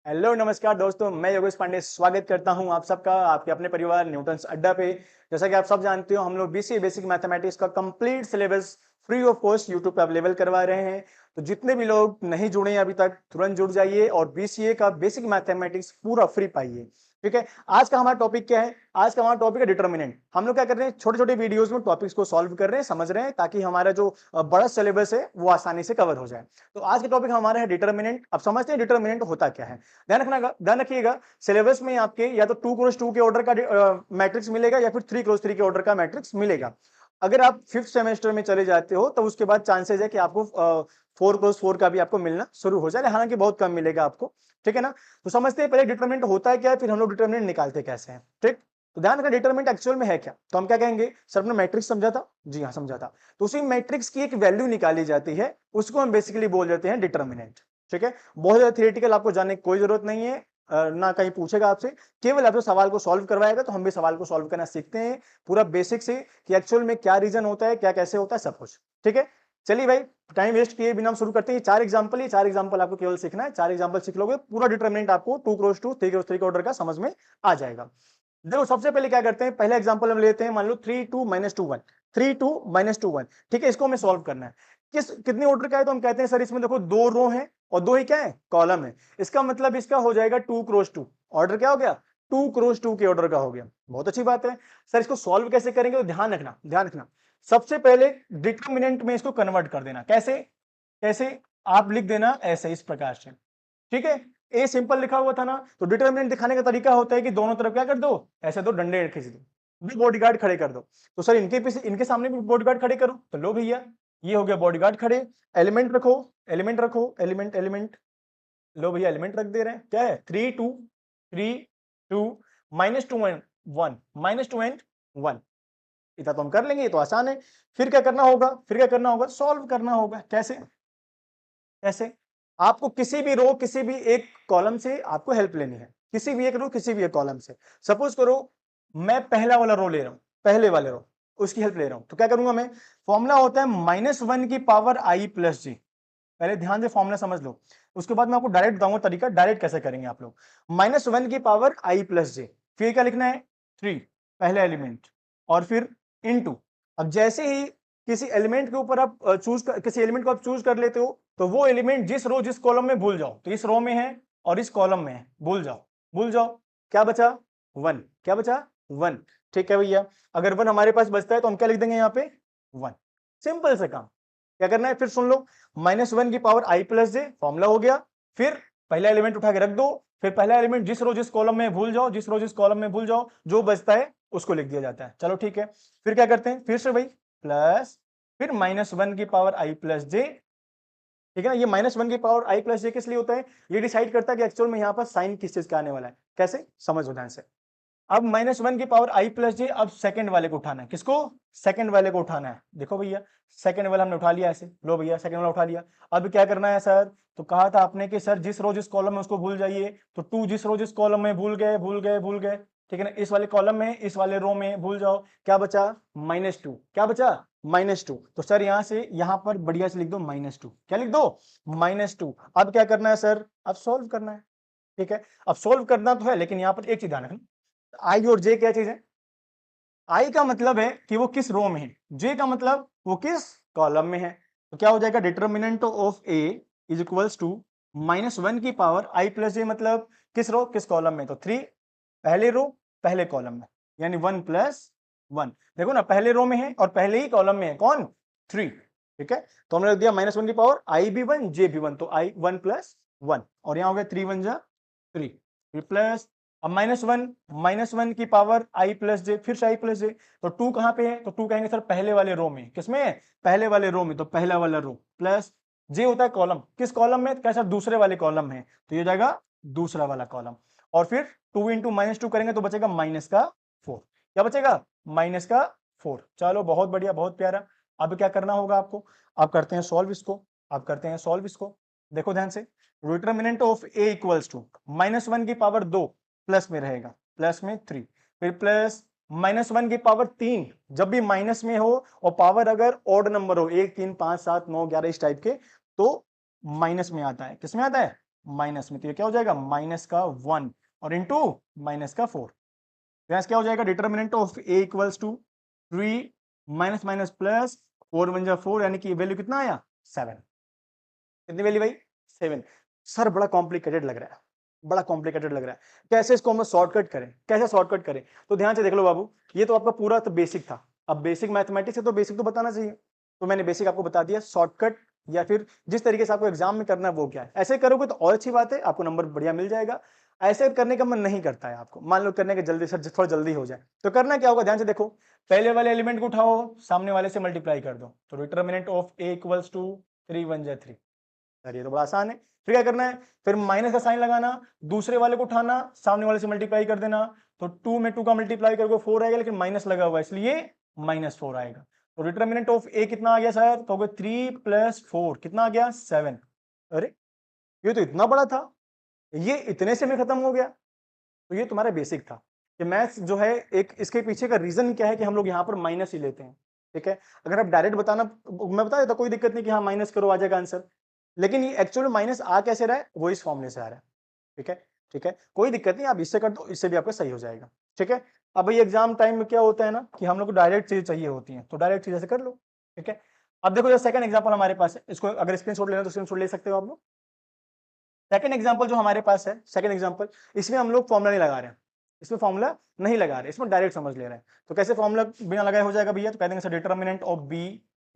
Hello नमस्कार दोस्तों, मैं योगेश पांडे स्वागत करता हूं आप सबका आपके अपने परिवार न्यूटन्स अड्डा पे। जैसा कि आप सब जानते हो, हम लोग बीसीए बेसिक मैथमेटिक्स का complete syllabus free of cost YouTube पे अवेलेबल करवा रहे हैं। तो जितने भी लोग नहीं जुड़े हैं अभी तक, तुरंत जुड़ जाइए और बीसीए का बेसिक मैथमेटिक्स पूरा फ्री पाइए। ठीक है, आज का हमारा टॉपिक क्या है? आज का हमारा टॉपिक है डिटर्मिनेंट। हम लोग क्या कर रहे हैं, छोटे छोटे वीडियोस में टॉपिक्स को सॉल्व कर रहे हैं, समझ रहे हैं, ताकि हमारा जो बड़ा सिलेबस है वो आसानी से कवर हो जाए। तो आज का टॉपिक हमारा है डिटर्मिनेंट। अब समझते हैं डिटर्मिनेंट होता क्या है। ध्यान रखिएगा, सिलेबस में आपके या तो 2x2 के ऑर्डर का मैट्रिक्स मिलेगा या फिर 3x3 के ऑर्डर का मैट्रिक्स मिलेगा। अगर आप 5th सेमेस्टर में चले जाते हो तो उसके बाद चांसेस है कि आपको 4x4 का भी आपको मिलना शुरू हो जाए, हालांकि बहुत कम मिलेगा आपको। ठीक है ना? तो समझते हैं पहले डिटरमिनेंट होता है क्या है, फिर हम लोग डिटरमिनेंट निकालते कैसे हैं। ठीक, तो ध्यान रखना डिटरमिनेंट एक्चुअल में है क्या। तो हम क्या कहेंगे, सर ने मैट्रिक्स समझा था, जी हाँ समझा था। तो उसी मैट्रिक्स की एक वैल्यू निकाली जाती है, उसको हम बेसिकली बोल देते हैं डिटरमिनेंट। ठीक है, बहुत ज्यादा थियोरेटिकल आपको जानने की कोई जरूरत नहीं है। ना कहीं पूछेगा आपसे, केवल आपको सवाल को सॉल्व करवाएगा, तो हम भी सवाल को सॉल्व करना सीखते हैं पूरा बेसिक से, कि एक्चुअल में क्या रीजन होता है, क्या कैसे होता है, सब कुछ। ठीक है, चलिए भाई, टाइम वेस्ट किए बिना हम शुरू करते हैं। 4 एग्जाम्पल आपको केवल सीखना है। 4 एग्जाम्पल सीख लोगे, पूरा डिटरमिनेंट आपको 2x2 3x3 के ऑर्डर का समझ में आ जाएगा। देखो, सबसे पहले क्या करते हैं, पहले एग्जांपल हम लेते हैं, मान लो 3 2 -2 1, 3 2 -2 1। ठीक है, इसको हमें सॉल्व करना है। कितने ऑर्डर का है, तो हम कहते हैं सर इसमें देखो 2 रो है और 2 ही क्या है, कॉलम है। इसका मतलब इसका हो जाएगा 2x2। ऑर्डर क्या हो गया, 2x2 के ऑर्डर का हो गया। बहुत अच्छी बात है। सर इसको सॉल्व कैसे करेंगे, तो ध्यान रखना, सबसे पहले डिटरमिनेंट में इसको कन्वर्ट कर देना। कैसे कैसे आप लिख देना ऐसे, इस प्रकार से। ठीक है, ए सिंपल लिखा हुआ था ना, तो डिटरमिनेंट दिखाने का तरीका होता है कि दोनों तरफ क्या कर दो, ऐसे दो डंडे खींच दो, भी बॉडीगार्ड खड़े कर दो। तो सर इनके पीछे, इनके सामने भी बॉडीगार्ड खड़े करो, तो लो भैया, ये हो गया बॉडीगार्ड खड़े। एलिमेंट रखो, एलिमेंट, लो भैया एलिमेंट रख दे रहे हैं। क्या है, 3 2 -2 -1 -2 इतना तो हम कर लेंगे, ये तो आसान है। फिर क्या करना होगा, सॉल्व करना होगा। कैसे? आपको किसी भी रो, किसी भी एक कॉलम से आपको हेल्प लेनी है, किसी भी एक रो, किसी भी एक कॉलम से। सपोज करो मैं पहला वाला रो ले रहा हूं, पहले वाले रो, उसकी हेल्प ले रहा हूं, तो क्या करूंगा मैं, फॉर्मूला होता है -1 की पावर i प्लस जी। पहले ध्यान से फॉर्मूला समझ लो, उसके बाद मैं आपको डायरेक्ट बताऊंगा तरीका, डायरेक्ट कैसे करेंगे आप लोग। -1 की पावर i प्लस जे, फिर क्या लिखना है, 3 पहले एलिमेंट, और फिर इनटू। अब जैसे ही किसी एलिमेंट के ऊपर आप किसी एलिमेंट को आप चूज कर लेते हो, तो वो एलिमेंट जिस रो जिस कॉलम में भूल जाओ, तो इस रो में है और इस कॉलम में है, भूल जाओ। क्या बचा, 1। क्या बचा, 1। ठीक है भैया, अगर 1 हमारे पास बचता है तो हम क्या लिख देंगे यहाँ पे, 1। सिंपल से काम। क्या करना है, फिर सुन लो, -1 की power i plus J, formula हो गया। फिर पहला एलिमेंट उठा के रख दो, फिर पहला एलिमेंट जिस रो जिस कॉलम में भूल जाओ, जिस रो जिस कॉलम में भूल जाओ, जो बचता है उसको लिख दिया जाता है। चलो ठीक है, फिर क्या करते हैं, फिर से भाई प्लस, फिर -1 की पावर i प्लस जे। ठीक है ना, ये -1 की पावर i प्लस जे किस लिए होता है, ये डिसाइड करता है कि एक्चुअल में यहाँ पर साइन किस चीज का आने वाला है। कैसे, समझो ध्यान से। अब -1 की पावर i प्लस जे, अब सेकंड वाले को उठाना है। किसको, सेकंड वाले को उठाना है। देखो भैया, सेकंड वाला हमने उठा लिया ऐसे, लो भैया सेकंड वाला उठा लिया। अब क्या करना है सर, तो कहा था आपने कि सर जिस रो जिस कॉलम में उसको भूल जाइए, तो 2 जिस रो जिस कॉलम में भूल गए। ठीक है ना, इस वाले कॉलम में, इस वाले रो में भूल जाओ। क्या बचा, -2। क्या बचा, -2। तो सर यहां से यहां पर बढ़िया से लिख दो -2। क्या लिख दो, -2। अब क्या करना है सर, अब सोल्व करना है। ठीक है, अब सोल्व करना तो है, लेकिन यहां पर एक चीज ध्यान रखना, आई और जे क्या चीज है, आई का मतलब है कि वो किस रो में है, जे का मतलब वो किस कॉलम में है। तो क्या हो जाएगा, determinant of A is equals to -1 की पावर आई प्लस जे, मतलब किस रो किस कॉलम में, तो 3 पहले रो पहले कॉलम में, यानी 1 + 1। देखो ना, पहले रो में है और पहले ही कॉलम में है कौन, 3। ठीक है, तो हमने रख दिया -1 की पावर आई भी 1 जे भी 1, तो आई 1 + 1, और यहां हो गया 3 1 जा 3, फिर प्लस, अब -1 की पावर i प्लस जे, फिर से i प्लस जे। तो 2 कहां पे है, तो 2 कहेंगे सर पहले वाले रो में। किसमें, पहले वाले रो में, तो पहला वाला रो, प्लस जे होता है कॉलम, किस कॉलम में, क्या सर दूसरे वाले कॉलम में, तो ये हो जाएगा दूसरा वाला कॉलम। और फिर 2 × -2 करेंगे तो बचेगा -4। क्या बचेगा, -4। चलो बहुत बढ़िया, बहुत प्यारा। अब क्या करना होगा आपको, आप करते हैं सॉल्व इसको, देखो ध्यान से, determinant of A equals to -1 की पावर 2 प्लस में रहेगा, प्लस में 3, फिर प्लस -1 की पावर 3, जब भी माइनस में हो और पावर अगर ऑड नंबर हो, 1 3 5 7 9 11 इस टाइप के, तो माइनस में आता है। किस में आता है, माइनस में, तो ये क्या हो जाएगा माइनस का 1 और इंटू माइनस का 4। यहाँ क्या हो जाएगा determinant of A equals to 3 minus minus plus 4 1 जा 4, यानी कि वैल्यू कितना आया 7। कितनी वैल्यू भाई 7। सर बड़ा कॉम्प्लिकेटेड लग रहा है, बड़ा कॉम्प्लिकेटेड लग रहा है, कैसे इसको हम शॉर्टकट करें, कैसे शॉर्टकट करें? तो ध्यान से देख लो बाबू, ये तो आपका पूरा तो बेसिक था। अब बेसिक मैथमेटिक्स है तो बेसिक तो बताना चाहिए, तो मैंने बेसिक आपको बता दिया। शॉर्टकट या फिर जिस तरीके से आपको एग्जाम में करना है वो क्या है, ऐसे करोगे तो और अच्छी बात है, आपको नंबर बढ़िया मिल जाएगा। ऐसे करने का मन नहीं करता है आपको, मान लो करने के जल्दी से थोड़ा जल्दी हो जाए, तो करना क्या होगा, ध्यान से देखो, पहले वाले एलिमेंट को उठाओ, सामने वाले से मल्टीप्लाई कर दो, तो determinant of A equals to 3 1 जा 3। सर ये तो बड़ा आसान है। फिर क्या करना है, फिर माइनस का साइन लगाना, दूसरे वाले को उठाना, सामने वाले से मल्टीप्लाई कर देना, तो 2 में 2 का मल्टीप्लाई करोगे 4 आएगा, लेकिन माइनस लगा हुआ है इसलिए -4 आएगा। तो डिटर्मिनेंट ऑफ ए कितना आ गया सर, तो 3 + 4 कितना आ गया 7। अरे ये तो इतना बड़ा था, ये इतने से में खत्म हो गया। तो ये तुम्हारा बेसिक था कि मैथ्स जो है, एक इसके पीछे का रीजन क्या है कि हम लोग यहाँ पर माइनस ही लेते हैं। ठीक है, अगर आप डायरेक्ट बताना, मैं बता देता, कोई दिक्कत नहीं कि हाँ माइनस करो आ जाएगा आंसर, लेकिन ये एक्चुअल माइनस आ कैसे रहा है, वो इस फॉर्मूले से आ रहा है। ठीक है, ठीक है, कोई दिक्कत नहीं, आप इससे कर दो, इससे भी आपका सही हो जाएगा। ठीक है, अब भाई एग्जाम टाइम में क्या होता है ना कि हम लोग को डायरेक्ट चीज चाहिए होती है, तो डायरेक्ट चीज ऐसे कर लो। ठीक है, अब देखो जो सेकंड एग्जांपल हमारे पास है, इसको अगर स्क्रीनशॉट लेना तो स्क्रीनशॉट ले सकते हो आप लोग। सेकंड एग्जांपल जो हमारे पास है, सेकंड एग्जांपल, इसमें हम लोग फॉर्मूला नहीं लगा रहे हैं, इसमें फॉर्मूला नहीं लगा रहे, इसमें डायरेक्ट समझ ले रहे हैं। तो कैसे फॉर्मूला बिना लगाए हो जाएगा भैया, तो कह देंगे sir determinant of B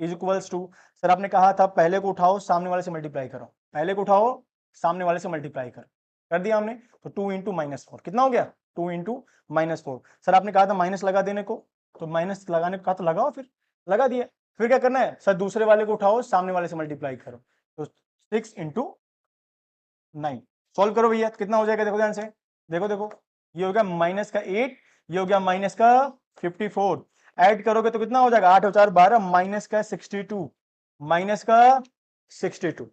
is equals to, sir आपने कहा था पहले को उठाओ सामने वाले से मल्टीप्लाई करो, पहले को उठाओ सामने वाले से मल्टीप्लाई कर दिया हमने, तो 2 इंटू -4 कितना हो गया 2 इंटू -4। सर आपने कहा था माइनस लगा देने को, तो माइनस लगाने को कहा तो लगाओ, फिर लगा दिया। फिर क्या करना है सर, दूसरे वाले को उठाओ सामने वाले से मल्टीप्लाई करो, तो 6 इंटू 9। सॉल्व करो भैया, कितना हो जाएगा, देखो ध्यान से, देखो देखो, ये हो गया माइनस का 8, ये हो गया माइनस का 54, ऐड करोगे तो कितना हो जाएगा 8 और 4 12, माइनस का 62, माइनस का 62।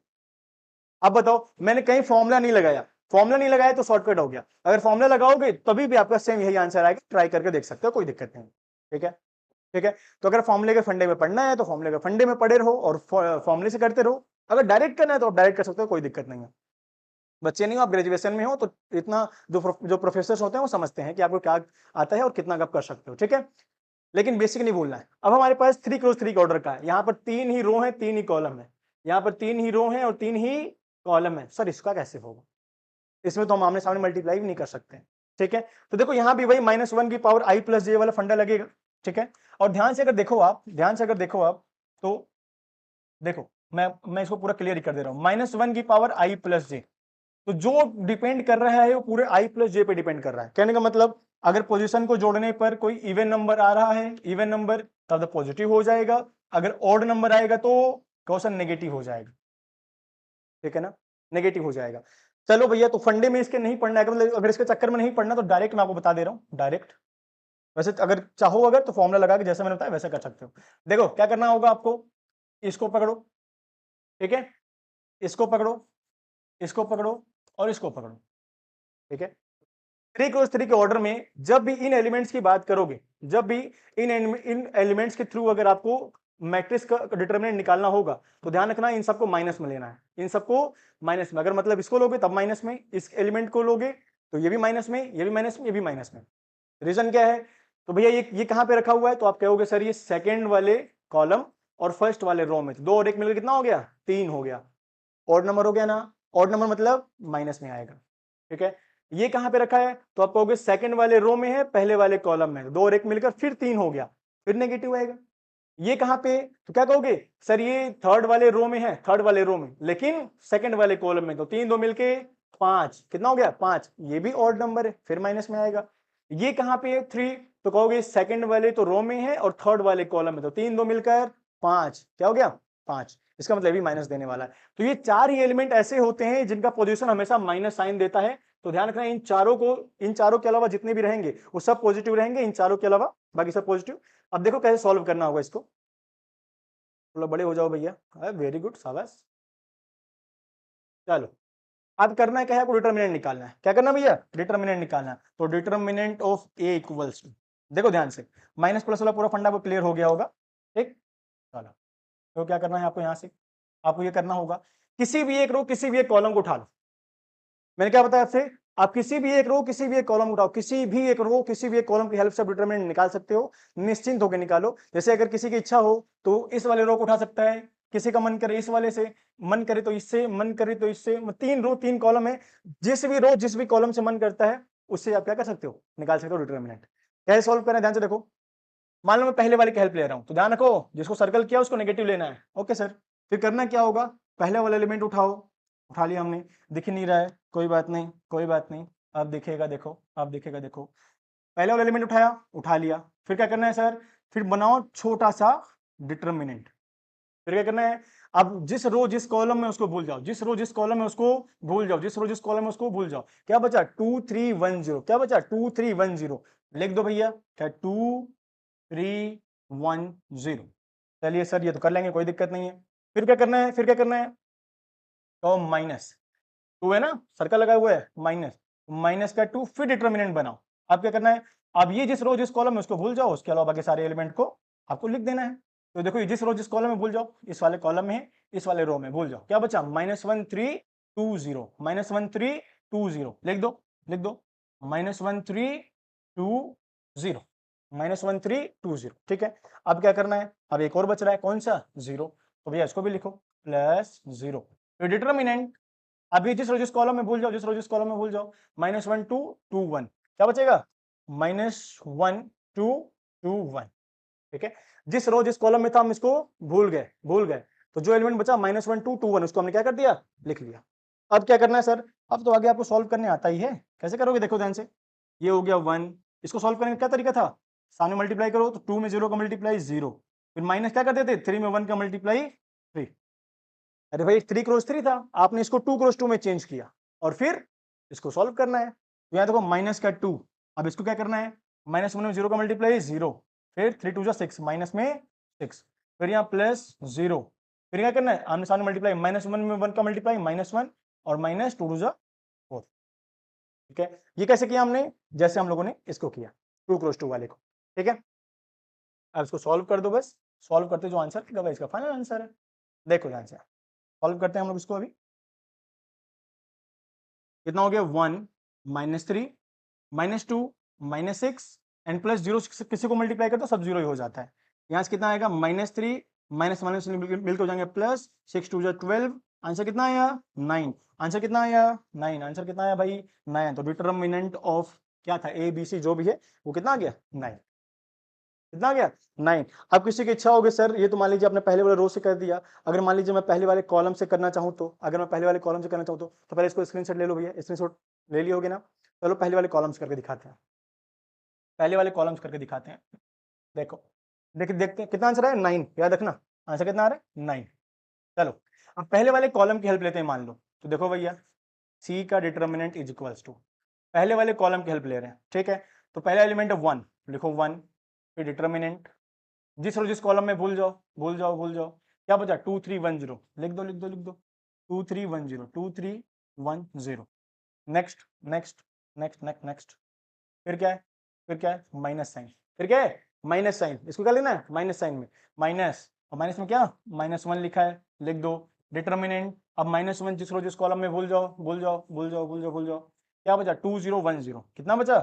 अब बताओ, मैंने कहीं फॉर्मूला नहीं लगाया, फॉर्मूला नहीं लगाया तो शॉर्टकट हो गया, अगर फॉर्मूला लगाओगे तभी भी आपका सेम यही आंसर आएगा, ट्राई करके देख सकते हो, कोई दिक्कत नहीं। ठीक है, ठीक है, तो अगर फॉर्मूले के फंडे में पढ़ना है तो फॉर्मूले के फंडे में पढ़े रहो और फॉर्मूले से करते रहो, अगर डायरेक्ट करना है तो आप डायरेक्ट कर सकते हो, कोई दिक्कत नहीं है। बच्चे नहीं हो आप, ग्रेजुएशन में हो, तो इतना जो प्रोफेसर होते हैं वो समझते हैं कि आपको क्या आता है और कितना आप कर सकते हो। ठीक है, लेकिन बेसिक नहीं भूलना है। अब हमारे पास 3x3 का ऑर्डर का है, यहाँ पर 3 ही रो है 3 ही कॉलम है, यहाँ पर 3 ही रो है और 3 ही कॉलम है, सर इसका कैसे होगा, इसमें तो हम आमने सामने मल्टीप्लाई भी नहीं कर सकते। ठीक है, तो देखो यहाँ भी वही -1 की पावर i + j वाला फंडा लगेगा। ठीक है, और ध्यान से अगर देखो आप, ध्यान से अगर देखो आप, तो देखो मैं इसको पूरा क्लियर कर दे रहा हूँ, -1 की पावर i + j, तो जो डिपेंड कर रहा है वो पूरे i + j पे डिपेंड कर रहा है। कहने का मतलब, अगर पोजीशन को जोड़ने पर कोई इवन नंबर आ रहा है, इवन नंबर, तब तो पॉजिटिव हो जाएगा, अगर ऑड नंबर आएगा तो क्वेश्चन नेगेटिव हो जाएगा। ठीक है ना, नेगेटिव हो जाएगा। चलो भैया, तो फंडे में इसके नहीं पढ़ना है, मतलब अगर इसके चक्कर में नहीं पढ़ना तो डायरेक्ट मैं आपको बता दे रहा हूँ, डायरेक्ट। वैसे अगर चाहो, अगर तो फॉर्मूला लगा के जैसे मैंने बताया वैसा कर सकते हो। देखो क्या करना होगा आपको, इसको पकड़ो, ठीक है, इसको पकड़ो, इसको पकड़ो और इसको पकड़ो। ठीक है, 3x3 के ऑर्डर में जब भी इन एलिमेंट्स की बात करोगे, जब भी इन एलिमेंट्स के थ्रू अगर आपको मैट्रिक्स का डिटरमिनेंट निकालना होगा, तो ध्यान रखना इन सबको माइनस में लेना है, इन सबको माइनस में। अगर मतलब इसको लोगे तब माइनस में, इस एलिमेंट को लोगे तो ये भी माइनस में, ये भी माइनस में, ये भी माइनस में। रीजन क्या है, तो भैया ये कहां पे रखा हुआ है, तो आप कहोगे सर ये सेकंड वाले कॉलम और फर्स्ट वाले रो में, तो 2 और 1 मिलकर कितना हो गया 3 हो गया, ऑड नंबर हो गया ना, ऑड नंबर मतलब माइनस में आएगा। ठीक है, ये कहां पे रखा है, तो आप कहोगे सेकंड वाले रो में है, पहले वाले कॉलम में, 2 और 1 मिलकर फिर 3 हो गया, फिर नेगेटिव आएगा। ये कहां पे, तो क्या कहोगे सर ये थर्ड वाले रो में है, थर्ड वाले रो में, लेकिन सेकंड वाले कॉलम में, तो 3 2 मिलके 5, कितना हो गया 5, ये भी ऑड नंबर है, फिर माइनस में आएगा। ये कहां पे है 3, तो कहोगे सेकंड वाले तो रो में है और थर्ड वाले कॉलम में, तो 3 2 मिलकर 5, क्या हो गया 5, इसका मतलब भी माइनस देने वाला है। तो ये 4 ही एलिमेंट ऐसे होते हैं जिनका पोजीशन हमेशा माइनस साइन देता है, तो ध्यान रखना इन चारों के अलावा जितने भी रहेंगे वो सब पॉजिटिव रहेंगे, इन चारों के अलावा बाकी सब पॉजिटिव। अब देखो कैसे सॉल्व करना होगा इसको, थोड़ा बड़े हो जाओ भैया, वेरी गुड, शाबाश। चलो, अब करना है क्या है, आपको डिटर्मिनेंट निकालना है, क्या करना है भैया डिटर्मिनेंट निकालना है, तो determinant of A equals to, देखो ध्यान से, माइनस प्लस वाला पूरा फंडा आपको क्लियर हो गया होगा। ठीक, चलो, तो क्या करना है आपको, यहां से आपको ये करना होगा, किसी भी एक रो किसी भी एक कॉलम को उठा लो, मैंने क्या बताया आपसे, आप किसी भी एक रो किसी भी एक कॉलम उठाओ, किसी भी एक रो किसी भी एक कॉलम की हेल्प से डिटरमिनेंट निकाल सकते हो, निश्चिंत होकर निकालो। जैसे अगर किसी की इच्छा हो तो इस वाले रो को उठा सकता है, किसी का मन करे इस वाले से, मन करे तो इससे, मन करे तो इससे, 3 रो 3 कॉलम है, जिस भी रो जिस भी कॉलम से मन करता है उससे आप क्या कर सकते हो, निकाल सकते हो डिटरमिनेंट। कैसे सॉल्व करें, ध्यान से देखो। मान लो मैं पहले वाले की हेल्प ले रहा हूं, तो ध्यान रखो जिसको सर्कल किया उसको नेगेटिव लेना है। ओके सर, फिर करना क्या होगा, पहले वाला एलिमेंट उठाओ, उठा लिया हमने, दिख नहीं रहा है, कोई बात नहीं, कोई बात नहीं, अब दिखेगा, देखो अब दिखेगा, देखो पहले वाला एलिमेंट उठाया, उठा लिया, फिर क्या करना है सर, फिर बनाओ छोटा सा डिटरमिनेंट। फिर क्या करना है, अब जिस रो जिस कॉलम में उसको भूल जाओ, जिस रो जिस कॉलम में उसको भूल जाओ, जिस रो जिस कॉलम में उसको भूल जाओ। क्या बचा, 2 3 1 0, क्या बचा 2 3 1 0, लिख दो भैया, क्या 2 3 1 0। चलिए सर ये तो कर लेंगे, कोई दिक्कत नहीं है। फिर क्या करना है, फिर क्या करना है, तो माइनस 2 है ना, सर्कल लगा हुआ है, माइनस माइनस का 2, फिर डिटरमिनेंट बनाओ। अब क्या करना है, अब ये जिस रो जिस कॉलम में उसको भूल जाओ, उसके अलावा बाकी सारे एलिमेंट को आपको लिख देना है। तो देखो ये जिस रो जिस कॉलम में भूल जाओ, इस वाले कॉलम में है, इस वाले रो में भूल जाओ, क्या बचा -1 3 2 0, -1 3 2 0, लिख दो, लिख दो, -1 3 2 0, -1 3 2 0। ठीक है, अब क्या करना है, अब एक और बच रहा है, कौन सा, 0, तो भैया इसको भी लिखो +0। तो डिटरमिनेंट, अभी जिस रो जिस कॉलम में भूल जाओ, जिस रो जिस कॉलम में भूल जाओ, -1 2 2 1, क्या बचेगा, -1 2 2 1। ठीक है, जिस रो जिस कॉलम में था हम इसको भूल गए, भूल गए, तो जो एलिमेंट बचा -1 2 2 1, उसको हमने क्या कर दिया, लिख लिया। अब क्या करना है सर, अब तो आगे आपको सॉल्व करने आता ही है, कैसे करोगे, देखो ध्यान से, ये हो गया 1, इसको सॉल्व करने का क्या तरीका था, सामने मल्टीप्लाई करो, तो 2 में 0 का मल्टीप्लाई 0, फिर माइनस क्या करते थे, 3 में 1 का मल्टीप्लाई 3। अरे भाई 3 क्रॉस 3 था, आपने इसको 2 क्रॉस 2 में चेंज किया, और फिर इसको सॉल्व करना है। तो यहाँ देखो माइनस का 2, अब इसको क्या करना है, -1 में 0 का मल्टीप्लाई 0, फिर 3 2 6, माइनस में 6, फिर यहाँ +0, फिर क्या करना है, आमने सामने मल्टीप्लाई, -1 में 1 का मल्टीप्लाई -1, और -2 2 4। ठीक है, ये कैसे किया हमने, जैसे हम लोगों ने इसको किया 2 क्रॉस 2 वाले को। ठीक है, अब इसको सॉल्व कर दो, बस सॉल्व करते जो आंसर आएगा इसका फाइनल आंसर है। देखो ध्यान से सॉल्व करते हैं हम लोग इसको, अभी कितना हो गया, 1 -3 -2 -6 एंड +0, किसी को मल्टीप्लाई करते सब 0 ही हो जाता है। यहाँ से कितना आएगा, -3 माइनस माइनस मिलकर हो जाएंगे +6 2 12, आंसर कितना आया, 9। आंसर कितना आया, 9। आंसर कितना आया भाई, 9। तो डिटरमिनेंट ऑफ क्या था, ए बी सी जो भी है वो कितना आ गया, 9। कितना आ गया, 9। अब किसी की इच्छा होगी सर, ये तो मान लीजिए आपने पहले वाले रो से कर दिया, अगर मान लीजिए मैं पहले वाले कॉलम से करना चाहूँ तो, अगर मैं पहले वाले कॉलम से करना चाहूँ तो पहले इसको स्क्रीनशॉट ले लो भैया, स्क्रीनशॉट ले लियोगे ना। चलो पहले वाले कॉलम्स करके दिखाते हैं, पहले वाले कॉलम्स करके दिखाते हैं। देखो, देखिए देखते हैं कितना आंसर है, 9, याद रखना आंसर कितना आ रहा है, 9। चलो अब पहले वाले कॉलम की हेल्प लेते हैं, मान लो, तो देखो भैया सी का डिटर्मिनेंट इज इक्वल्स टू, पहले वाले कॉलम की हेल्प ले रहे हैं। ठीक है, तो पहला एलिमेंट है 1, लिखो 1, फिर डिटर्मिनेंट, जिस रो जिस कॉलम में भूल जाओ, भूल जाओ, भूल जाओ, क्या बचा 2 3 1 0, लिख दो, लिख दो, लिख दो, 2 3 1 0, 2 3 1 0। Next next next next next, फिर क्या है, फिर क्या है, माइनस साइन, फिर क्या है, माइनस साइन, इसको क्या लेना है, माइनस साइन में माइनस, और माइनस में क्या, -1 लिखा है, लिख दो। डिटर्मिनेंट, अब -1 जिस रो जिस कॉलम में भूल जाओ, भूल जाओ, भूल जाओ, भूल जाओ, भूल जाओ, क्या बचा 2 0 1 0, कितना बचा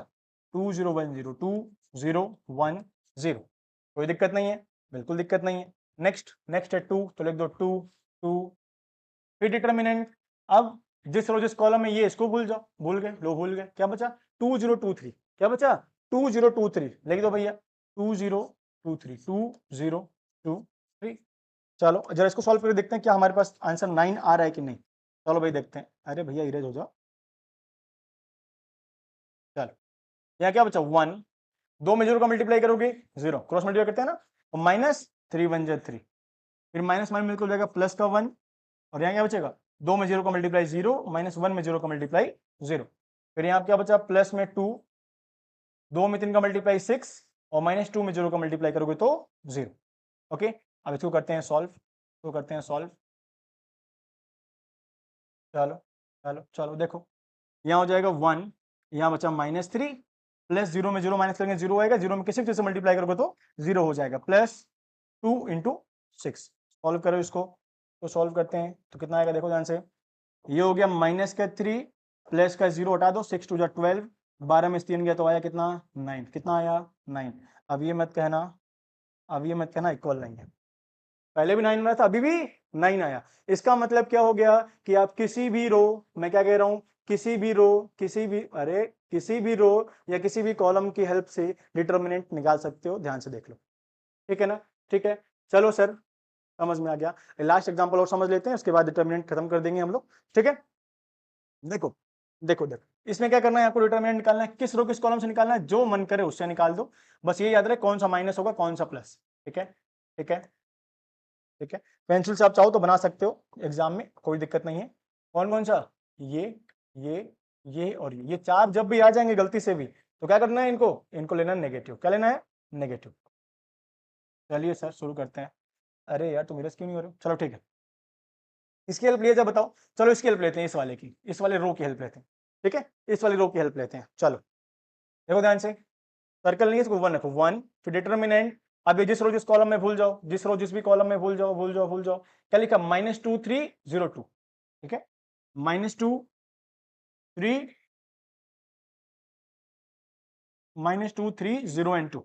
2 0 1 0, 2 0 1 0, कोई दिक्कत नहीं है, बिल्कुल दिक्कत नहीं है। नेक्स्ट नेक्स्ट है 2, तो लिख दो 2 2, फिर डिटर्मिनेंट, अब जिस रो जिस कॉलम में ये, इसको भूल जाओ, भूल गए, लो भूल गए, क्या बचा 2 0 2 3, क्या बचा 2 0 2 3, लिख दो भैया 2 0 2 3, 2 0 2 3। चलो जरा इसको सॉल्व करके देखते हैं क्या हमारे पास आंसर 9 आ रहा है कि नहीं। चलो भाई देखते हैं, अरे भैया इरेज हो जाओ। चलो यहाँ क्या बचा 1, 2 में 0 का मल्टीप्लाई करोगे 0, क्रॉस मल्टीप्लाई करते हैं ना, तो -3 1 3, फिर माइनस माइनस मिलकर हो जाएगा प्लस का 1, और यहाँ क्या बचेगा 2 में 0 का मल्टीप्लाई 0, -1 में 0 का मल्टीप्लाई 0, फिर यहाँ क्या बचा प्लस में 2, 2 में 3 का मल्टीप्लाई 6, और -2 में 0 का मल्टीप्लाई करोगे तो 0। ओके, अब इसको करते हैं सॉल्व, इसको करते हैं सॉल्व। चलो चलो चलो देखो, यहाँ हो जाएगा 1, यहाँ बचा -3, प्लस 0 में 0 माइनस करेंगे 0 आएगा, 0 में किसी भी चीज से मल्टीप्लाई करोगे तो 0 हो जाएगा, +2 × 6। सॉल्व करो इसको, तो सॉल्व करते हैं तो कितना आएगा, देखो ध्यान से, ये हो गया -3 प्लस का 0 हटा दो, 6 2 12, 12 में 3 गया तो आया कितना 9, कितना आया 9। अब ये मत कहना इक्वल नहीं है, पहले भी 9 आया था अभी भी 9 आया। इसका मतलब क्या हो गया कि आप किसी भी रो, मैं क्या कह रहा हूं, किसी भी रो या किसी भी कॉलम की हेल्प से डिटर्मिनेंट निकाल सकते हो, ध्यान से देख लो, ठीक है ना। ठीक है, चलो सर समझ में आ गया। लास्ट एग्जांपल और समझ लेते हैं, उसके बाद डिटर्मिनेंट खत्म कर देंगे हम लोग, ठीक है। देखो देखो देखो, इसमें क्या करना है आपको, डिटर्मिनेंट निकालना है, किस रो किस कॉलम से निकालना है, जो मन करे उससे निकाल दो, बस ये याद रहे कौन सा माइनस होगा कौन सा प्लस, ठीक है ठीक है ठीक है। पेंसिल से आप चाहो तो बना सकते हो एग्जाम में, कोई दिक्कत नहीं है। कौन कौन सा, ये ये और ये चार जब भी आ जाएंगे गलती से भी तो क्या करना है, इनको लेना है नेगेटिव, क्या लेना है नेगेटिव। चलिए सर शुरू करते हैं। अरे यार तुम मेरे क्यों नहीं हो रहे, चलो ठीक है। इसकी हेल्प लिए, जब बताओ, चलो इसकी हेल्प लेते हैं, इस वाले की, इस वाले रो की हेल्प लेते हैं, ठीक है, इस वाली रो की हेल्प लेते हैं। चलो देखो ध्यान से, सर्कल नहीं है इसको, 1 रखो, 1, फिर डिटर्मिनेंट। अब ये जिस रो जिस कॉलम में भूल जाओ, जिस रो जिस भी कॉलम में भूल जाओ, क्या लिखा, -2 3 0 2, ठीक है, -2 3 -2 3 0 एंड 2।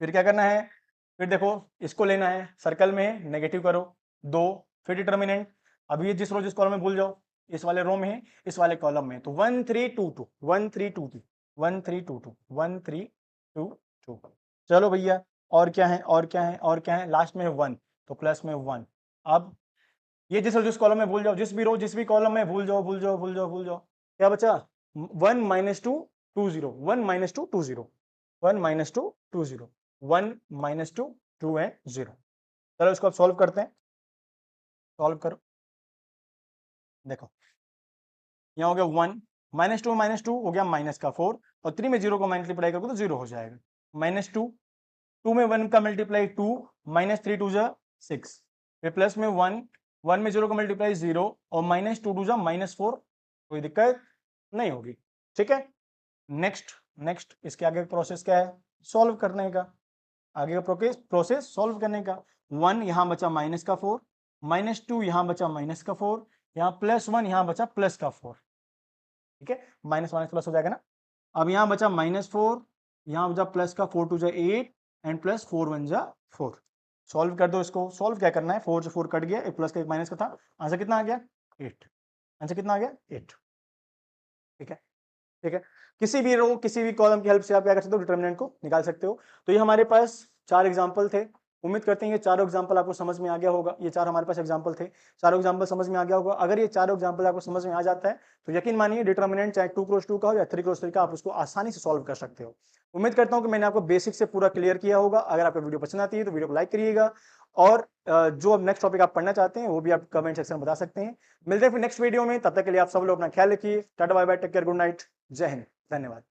फिर क्या करना है, फिर देखो इसको लेना है, सर्कल में नेगेटिव करो 2, फिर डिटर्मिनेंट। अब ये जिस रो जिस कॉलम में भूल जाओ, इस वाले रो में है इस वाले कॉलम में, तो 1 3 2 2 1 3 2 2 1 3 2 2 1 3 2 2। चलो भैया, और क्या है लास्ट में है 1, तो प्लस में 1। अब ये जिस रो जिस कॉलम में भूल जाओ, जिस भी रो जिस भी कॉलम में भूल जाओ, क्या बचा 1 -2 2 0, 1 -2 2 0, 1 -2 2 0, 1 -2 2 है 0। चलो इसको अब सॉल्व करते हैं, सॉल्व करो। देखो यहाँ हो गया 1 -2 हो गया -4, और 3 में 0 को मल्टीप्लाई करोगे तो 0 हो जाएगा। -2, 2 में 1 का मल्टीप्लाई 2, -3 2 जा 6, फिर प्लस में 1, 1 में 0 का मल्टीप्लाई 0, और -2 2 जा -4, कोई दिक्कत नहीं होगी, ठीक है। नेक्स्ट इसके आगे का प्रोसेस क्या है, सॉल्व करने का, आगे का प्रोसेस सॉल्व करने का। 1 यहां बचा -4, -2 यहां बचा -4, यहाँ +1 यहां बचा +4, ठीक है, माइनस माइनस प्लस हो जाएगा ना। अब यहाँ बचा -4, यहाँ बचा +4 2 जा 8, एंड +4 1 जा 4। सॉल्व कर दो इसको, सॉल्व क्या करना है, 4 से 4 कट गया, एक प्लस का एक माइनस का था, आंसर कितना आ गया 8, आंसर कितना आ गया 8, ठीक है ठीक है। किसी भी रो किसी भी कॉलम की हेल्प से आप क्या कर सकते हो, डिटर्मिनेंट को निकाल सकते हो। तो ये हमारे पास 4 एग्जाम्पल थे, उम्मीद करते हैं ये चारों एग्जाम्पल आपको समझ में आ गया होगा। ये 4 हमारे पास एग्जाम्पल थे, चारों एग्जाम्पल समझ में आ गया होगा। अगर ये चारों एग्जाम्पल आपको समझ में आ जाता है तो यकीन मानिए डिटर्मिनेंट चाहे 2x2 का हो या 3x3 का, आप उसको आसानी से सॉल्व कर सकते हो। उम्मीद करता हूं कि मैंने आपको बेसिक से पूरा क्लियर किया होगा। अगर आपको वीडियो पसंद आती है तो वीडियो को लाइक करिएगा, और जो अब नेक्स्ट टॉपिक आप पढ़ना चाहते हैं वो भी आप कमेंट सेक्शन में बता सकते हैं। मिलते हैं फिर नेक्स्ट वीडियो में, तब तक के लिए आप सब लोग अपना ख्याल रखिए। Tata bye bye, take care, good night, जय हिंद, धन्यवाद।